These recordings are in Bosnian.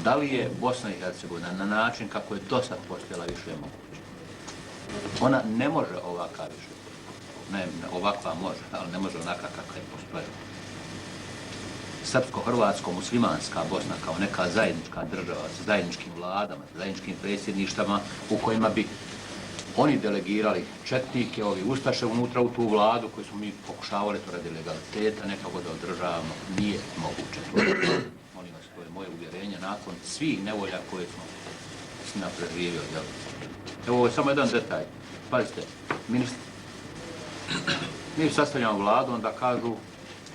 Da li je Bosna i Hercegovina na način kako je do sad postojala više moguće? Ona ne može ovakva više. Ne, ovakva može, ali ne može onaka kakva je postojala. Srpsko-hrvatsko-muslimanska Bosna kao neka zajednička država sa zajedničkim vladama, sa zajedničkim predsjedništama u kojima bi oni delegirali četnike, ovi ustaše unutra u tu vladu koju smo mi pokušavali to radi legaliteta nekako da održavamo. Nije moguće. Molim vas, to je moje uvjerenje nakon svih nevolja koje smo s njima preživjeli. Evo, ovo je samo jedan detalj. Pazite, mi sastavljamo vladu, onda kažu,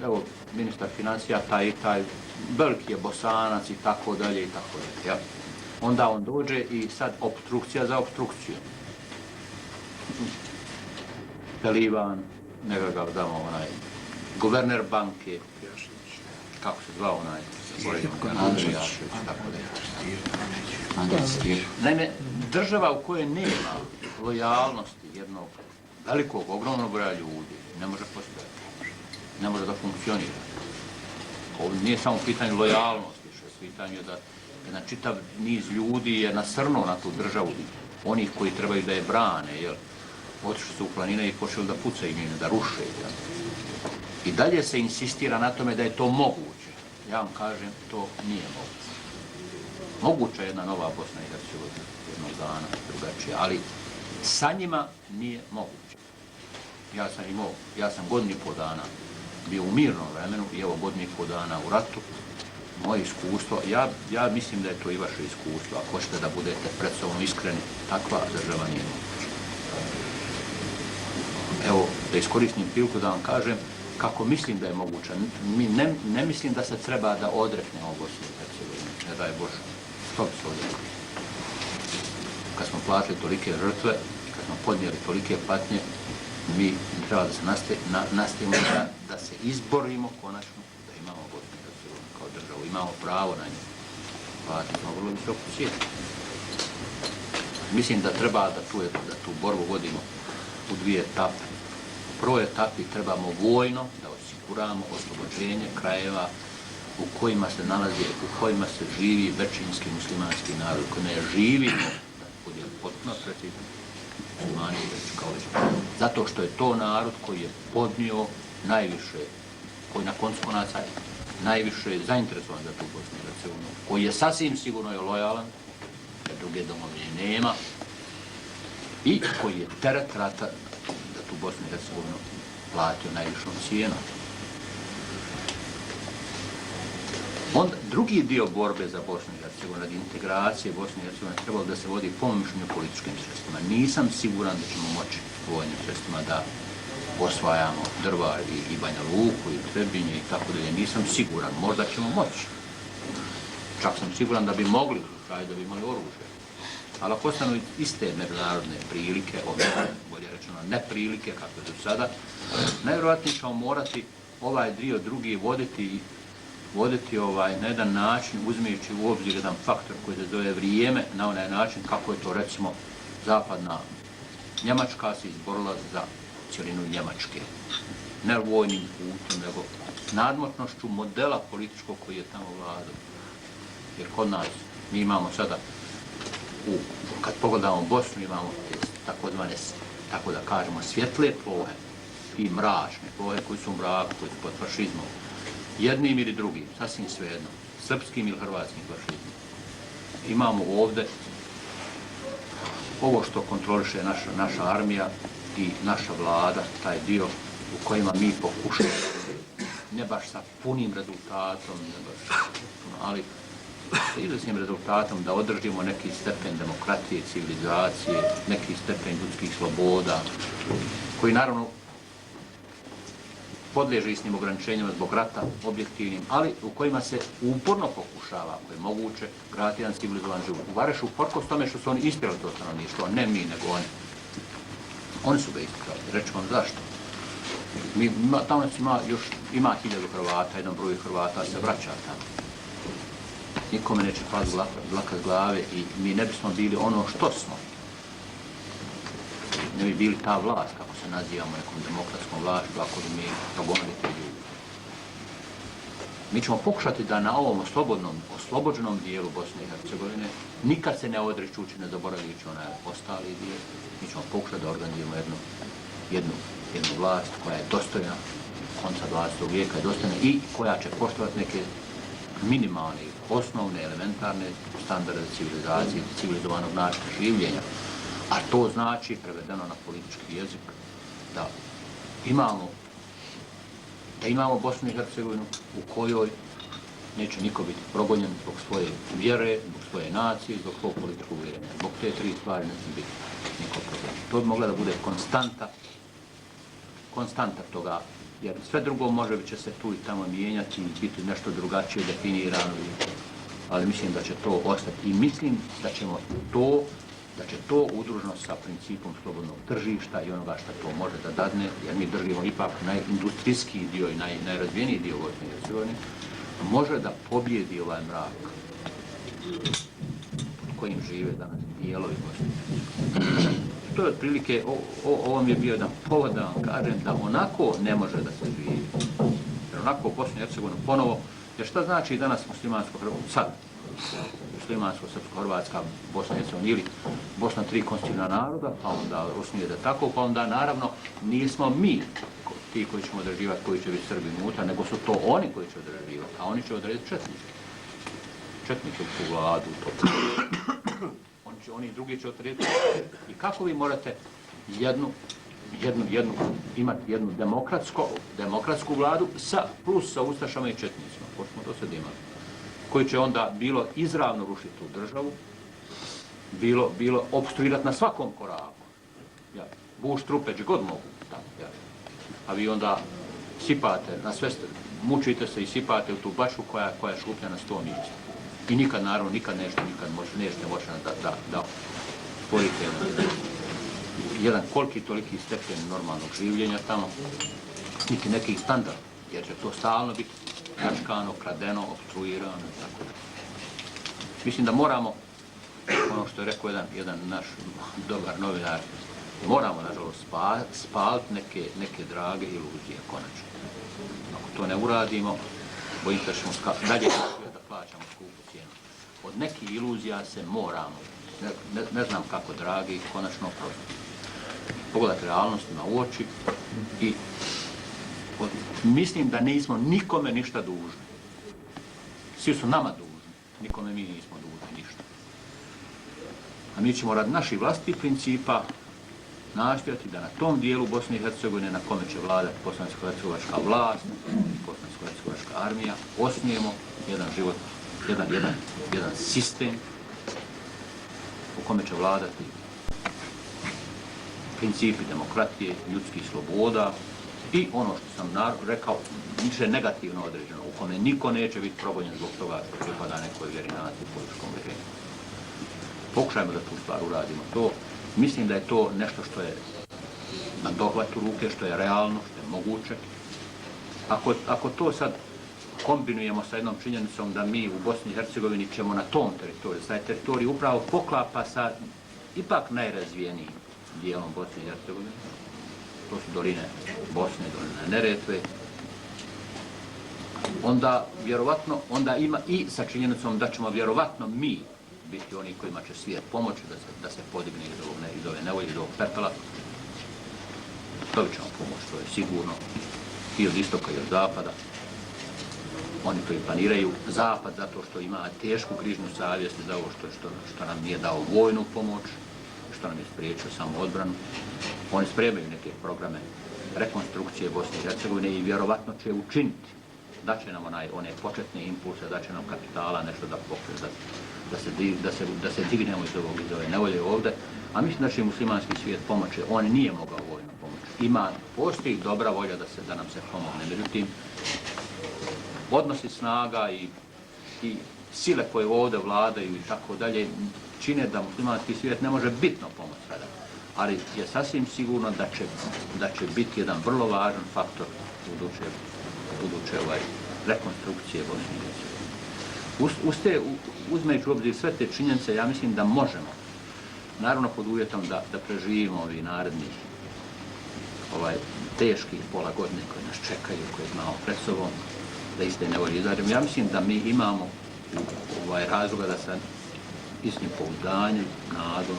evo, ministar financija, taj i taj, veliki je Bosanac i tako dalje i tako dalje. Onda on dođe i sad opstrukcija za opstrukciju. Pelivan, nekakav damo onaj, guverner banke, kako se zvao onaj, Andrijašević, tako dalje. Naime, država u kojoj nema lojalnosti jednog velikog, ogromnog broja ljudi, ne može postojati. Ne može da funkcionira. Ovo nije samo pitanje lojalnosti, što je pitanje da jedan čitav niz ljudi je nasrnuo na tu državu, onih koji trebaju da je brane, jel? Otišli su u planine i počeli da pucaju njene, da ruše. Jel? I dalje se insistira na tome da je to moguće. Ja vam kažem, to nije moguće. Moguća je jedna nova Bosna i Hercegovina, jednog dana, drugačije, ali sa njima nije moguće. Ja sam godinu i pol dana bio u mirnom vremenu i evo godinu i pol dana u ratu. Moje iskustvo, ja mislim da je to i vaše iskustvo, ako hoćete da budete pred sobom iskreni, takva država nije moguća. Evo, da iskoristim priliku da vam kažem kako mislim da je moguća. Ne mislim da se treba da odreknemo Bosnu i Hercegovinu, ne daj Bože. Što bi se odrekli? Kad smo platili tolike žrtve, kad smo podnijeli tolike patnje, mi treba da se nastavimo da se izborimo konačno da imamo Bosnu i Hercegovinu kao državu, imamo pravo na nju. Platili smo vrlo visoku cijenu. Mislim da treba da tu borbu vodimo u dvije etape. U prvoj etapi trebamo vojno da osiguramo oslobođenje krajeva u kojima se nalazi, u kojima se živi većinski muslimanski narod, koji ne živimo, da bude potpuno precizno, muslimani kao već. Zato što je to narod koji je podnio najviše, koji na koncu konaca najviše zainteresovan za tu Bosnu i Hercegovinu, koji je sasvim sigurno je lojalan, jer druge domovine nema, i koji je teret rata da tu Bosnu i Hercegovinu platio najvišom cijenom. Onda drugi dio borbe za Bosnu i Hercegovinu, radi integracije Bosne i Hercegovine, trebalo da se vodi po mišljenju političkim sredstvima. Nisam siguran da ćemo moći vojnim sredstvima da osvajamo Drvar i Banja Luku i Trebinje i tako dalje. Nisam siguran, možda ćemo moći. Čak sam siguran da bi mogli, da bi imali oružje. Ali ako ostanu iste međunarodne prilike, bolje rečeno neprilike kakve do sada, najvjerojatnije ćemo morati ovaj dio drugi voditi na jedan način, uzimajući u obzir jedan faktor koji se zove vrijeme, na onaj način kako je to, recimo, zapadna Njemačka se izborila za cijelinu Njemačke. Ne vojnim putem, nego nadmoćnošću modela političkog koji je tamo vladao. Jer kod nas mi imamo sada, kad pogledamo Bosnu, imamo takozvane, tako da kažemo, svjetle plohe i mračne plohe koji su u mraku, koji su pod fašizmom. Jednim ili drugim, sasvim svejedno, srpskim ili hrvatskim fašizmom. Imamo ovdje ovo što kontroliše naša armija i naša vlada, taj dio u kojima mi pokušamo, ne baš sa punim rezultatom, ali sa izvesnim rezultatom da održimo neki stepen demokratije, civilizacije, neki stepen ljudskih sloboda, koji naravno podliježe istnim ograničenjima zbog rata, objektivnim, ali u kojima se uporno pokušava, ako je moguće, graditi jedan civilizovan život. U Varešu, uprkos tome što su oni ispirali to stanovništvo, ne mi, nego oni. Oni su ga ispirali. Reći vam zašto. Tamo ima 1000 Hrvata, jedan broj Hrvata se vraća tamo. Nikome neće pati dlaka s glave i mi ne bismo bili ono što smo. Ne bi bili ta vlast, kako se nazivamo nekom demokratskom vlašću, ako bi mi progonili te ljudi. Mi ćemo pokušati da na ovom oslobođenom dijelu Bosne i Hercegovine nikad se ne odričući, ne zaboravljajući onaj ostali dio. Mi ćemo pokušati da organizujemo jednu vlast koja je dostojna konca 20. vijeka je dostojna i koja će poštovati neke minimalne, osnovne, elementarne standarde civilizacije, civilizovanog načina življenja. A to znači, prevedeno na politički jezik, da imamo Bosnu i Hercegovinu u kojoj neće niko biti progonjen zbog svoje vjere, zbog svoje nacije, zbog svog političkog uvjerenja. Zbog te tri stvari neće biti niko progonjen. To bi mogla da bude konstanta toga, jer sve drugo može će se tu i tamo mijenjati i biti nešto drugačije definirano, ali mislim da će to ostati. I mislim da će to udruženo sa principom slobodnog tržišta i onoga što to može da dadne, jer mi držimo ipak najindustrijskiji dio i najrazvijeniji dio Bosne i Hercegovine, može da pobjedi ovaj mrak pod kojim žive danas dijelovi Bosne i Hercegovine. To je otprilike, ovo mi je bio jedan povod da vam kažem da onako ne može da se živi. Jer onako Bosnu i Hercegovinu ponovo, jer šta znači danas muslimansko-srpsko-hrvatska Bosna i Hercegovina ili Bosna tri konstitutivna naroda, pa onda osnuje da tako, pa onda naravno nismo mi ti koji ćemo određivati koji će biti Srbi unutra, nego su to oni koji će određivati, a oni će odrediti četnike u vladu, to. Oni drugi će odrediti. I kako vi morate imati jednu demokratsku vladu plus sa ustašama i četnicima, pošto smo to sad imali, koji će onda bilo izravno rušiti tu državu, bilo opstruirati na svakom koraku. Ja, buš trupe, gdje god mogu. Tamo, ja. A vi onda sipate na sve, mučite se i sipate u tu bašu koja je šuplja na 100 mjesta. I nikad, naravno, nećete moći da stvorite jedan koliki toliki stepen normalnog življenja tamo, niti neki standard, jer će to stalno biti pljačkano, kradeno, opstruirano i tako da. Mislim da moramo, ono što je rekao jedan naš dobar novinar, moramo, nažalost, spaliti neke drage iluzije, konačno. Ako to ne uradimo, bojim se da ćemo dalje da plaćamo skupu cijenu. Od nekih iluzija se moramo, ne znam kako dragi, konačno oprostiti. Pogledati realnostima u oči i mislim da nismo nikome ništa dužni. Svi su nama dužni, nikome mi nismo dužni ništa. A mi ćemo radi naših vlastitih principa nastojati da na tom dijelu Bosne i Hercegovine na kome će vladati bosansko-hercegovačka vlast i bosansko-hercegovačka armija, osnujemo jedan život, jedan sistem u kome će vladati principi demokratije, ljudskih sloboda i ono što sam rekao, više negativno određeno, u kome niko neće biti progonjen zbog toga što pripada nekoj vjeri, naciji, političkom uvjerenju. Pokušajmo da tu stvar uradimo. Mislim da je to nešto što je na dohvatu ruke, što je realno, što je moguće. Ako to sad kombinujemo sa jednom činjenicom da mi u Bosni i Hercegovini ćemo na tom teritoriju, taj teritorij upravo poklapa sa ipak najrazvijenijim dijelom Bosne i Hercegovine, to su doline Bosne, doline Neretve, onda ima i sa činjenicom da ćemo vjerovatno mi biti oni kojima će svijet pomoći da se podigne iz ove nevolje, iz ovog pepela. Dobit ćemo pomoć, to je sigurno, i od istoka i od zapada. Oni to i planiraju. Zapad zato što ima tešku križnu savjest za ovo što nam nije dao vojnu pomoć, što nam je spriječio samo odbranu. Oni spremaju neke programe rekonstrukcije Bosne i Hercegovine i vjerovatno će učiniti. Daće nam one početne impulse, daće nam kapitala, nešto da pokre, da se dignemo iz ove nevolje ovdje. A mislim da će muslimanski svijet pomoći. On nije mogao vojno pomoći. Postoji dobra volja da nam se pomogne. Međutim, odnosi snaga i sile koje ovdje vladaju i tako dalje čine da muslimanski svijet ne može bitno pomoći sada. Ali je sasvim sigurno da će biti jedan vrlo važan faktor buduće rekonstrukcije Bosne i Hercegovine. Uzmejući u obzir sve te činjenice, ja mislim da možemo, naravno pod uvjetom da preživimo ovi narednih teških pola godine koje nas čekaju, koje imamo pred sobom, da iz te nevolje izađemo. Ja mislim da mi imamo razloga da se istnim pouzdanjem, nadom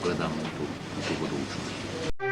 gledamo u tu budućnost.